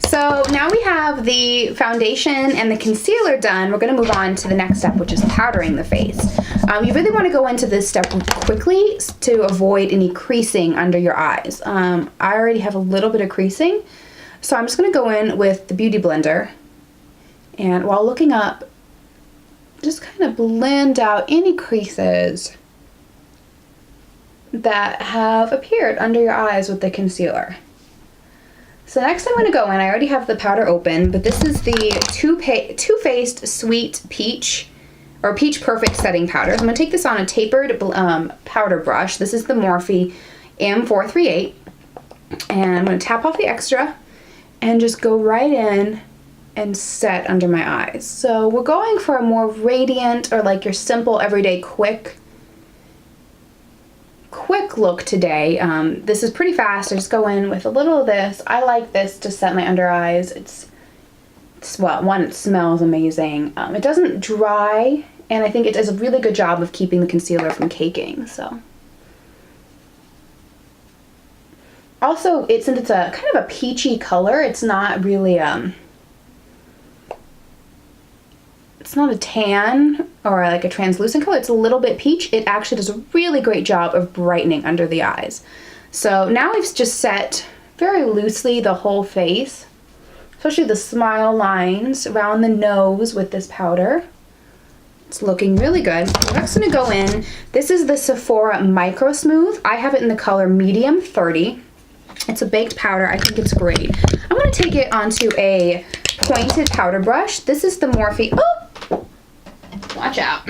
So now we have the foundation and the concealer done. We're going to move on to the next step, which is powdering the face. You really want to go into this step quickly to avoid any creasing under your eyes. I already have a little bit of creasing, so I'm just going to go in with the Beauty Blender, and while looking up, just kind of blend out any creases that have appeared under your eyes with the concealer. So next I'm going to go in, I already have the powder open, but this is the Too Faced Sweet Peach, or Peach Perfect Setting Powder. I'm going to take this on a tapered powder brush. This is the Morphe M438, and I'm going to tap off the extra and just go right in and set under my eyes. So we're going for a more radiant, or like your simple everyday quick look today. This is pretty fast. I just go in with a little of this. I like this to set my under eyes. It's well, one, it smells amazing. It doesn't dry, and I think it does a really good job of keeping the concealer from caking. So also, since it's a kind of a peachy color, it's not really it's not a tan or like a translucent color. It's a little bit peach. It actually does a really great job of brightening under the eyes. So now we've just set very loosely the whole face, especially the smile lines around the nose with this powder. It's looking really good. I'm next going to go in. This is the Sephora MicroSmooth. I have it in the color medium 30. It's a baked powder. I think it's great. I'm going to take it onto a pointed powder brush. This is the Morphe. Oh! Watch out.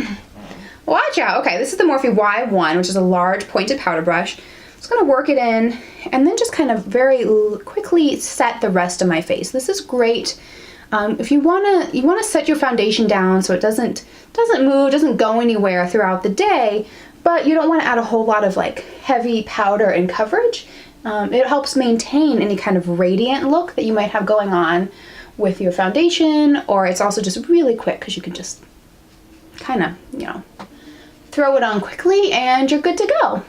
Watch out. Okay, this is the Morphe Y1, which is a large pointed powder brush. Just going to work it in and then just kind of very quickly set the rest of my face. This is great. If you want to set your foundation down so it doesn't move, doesn't go anywhere throughout the day, but you don't want to add a whole lot of like heavy powder and coverage. It helps maintain any kind of radiant look that you might have going on with your foundation, or it's also just really quick because you can just kind of, you know, throw it on quickly and you're good to go.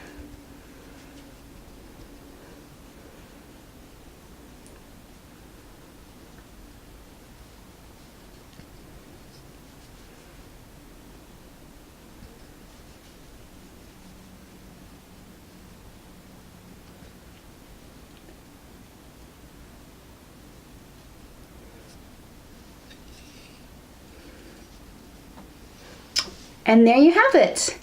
And there you have it.